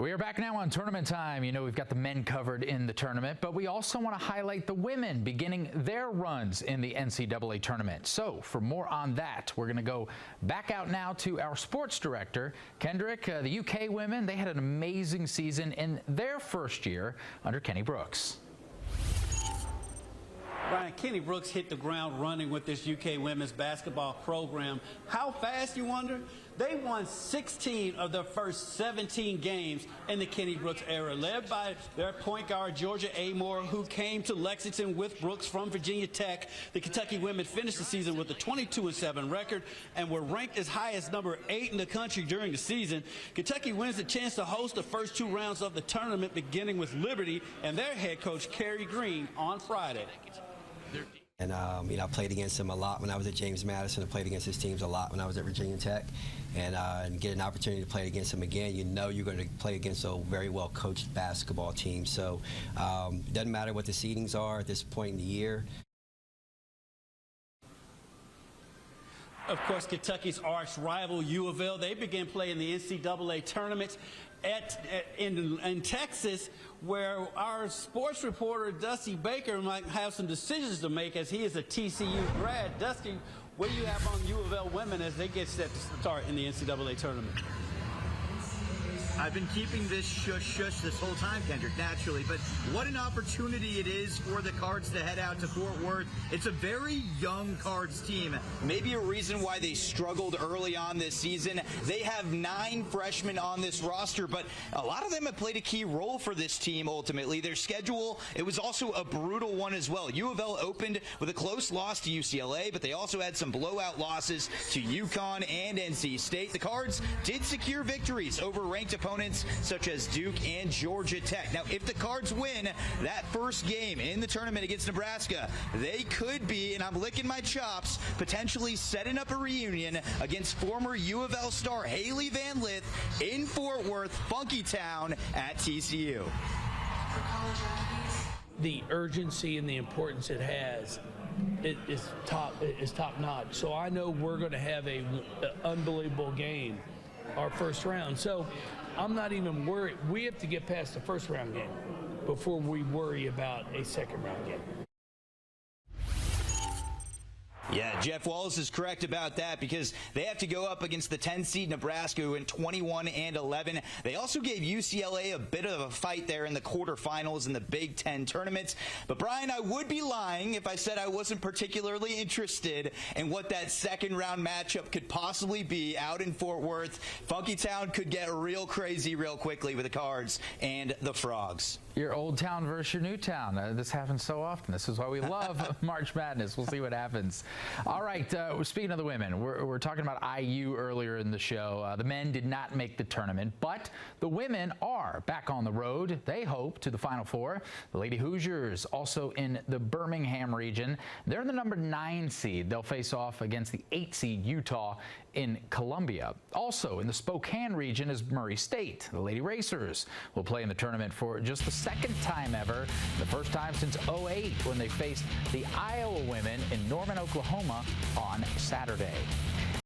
We are back now on Tournament Time. You know, we've got the men covered in the tournament, but we also want to highlight the women beginning their runs in the NCAA tournament. So for more on that, we're going to go back out now to our sports director, Kendrick. The UK women, they had an amazing season in their first year under Kenny Brooks. Brian, Kenny Brooks hit the ground running with this UK women's basketball program. How fast, you wonder? They won 16 of their first 17 games in the Kenny Brooks era, led by their point guard, Georgia Amore, who came to Lexington with Brooks from Virginia Tech. The Kentucky women finished the season with a 22-7 record and were ranked as high as number 8 in the country during the season. Kentucky wins the chance to host the first 2 rounds of the tournament, beginning with Liberty and their head coach, Kerry Green, on Friday. And, I played against him a lot when I was at James Madison. I played against his teams a lot when I was at Virginia Tech. And get an opportunity to play against him again, you know you're going to play against a very well-coached basketball team. So it doesn't matter what the seedings are at this point in the year. Of course, Kentucky's arch rival, UofL, they began playing the NCAA tournament in Texas, where our sports reporter, Dusty Baker, might have some decisions to make as he is a TCU grad. Dusty, what do you have on UofL women as they get set to start in the NCAA tournament? I've been keeping this shush this whole time, Kendrick, naturally, but what an opportunity it is for the Cards to head out to Fort Worth. It's a very young Cards team. Maybe a reason why they struggled early on this season. They have 9 freshmen on this roster, but a lot of them have played a key role for this team ultimately. Their schedule, it was also a brutal one as well. UofL opened with a close loss to UCLA, but they also had some blowout losses to UConn and NC State. The Cards did secure victories over ranked opponents such as Duke and Georgia Tech. Now, if the Cards win that first game in the tournament against Nebraska, they could be, and I'm licking my chops, potentially setting up a reunion against former UofL star Haley Van Lith in Fort Worth, Funky Town at TCU. The urgency and the importance it has is top notch. So I know we're going to have an unbelievable game, our first round. So I'm not even worried. We have to get past the first round game before we worry about a second round game. Yeah, Jeff Wallace is correct about that because they have to go up against the 10 seed Nebraska, who went 21-11. They also gave UCLA a bit of a fight there in the quarterfinals in the Big Ten tournament. But Brian, I would be lying if I said I wasn't particularly interested in what that second round matchup could possibly be out in Fort Worth. Funky Town could get real crazy real quickly with the Cards and the Frogs. Your old town versus your new town. This happens so often. This is why we love March Madness. We'll see what happens. All right, speaking of the women, we're talking about IU earlier in the show. The men did not make the tournament, but the women are back on the road. They hope to the Final Four. The Lady Hoosiers also in the Birmingham region. They're the number 9 seed. They'll face off against the 8 seed Utah in Columbia. Also in the Spokane region is Murray State. The Lady Racers will play in the tournament for just the second time ever, the first time since '08 when they faced the Iowa women in Norman, Oklahoma on Saturday.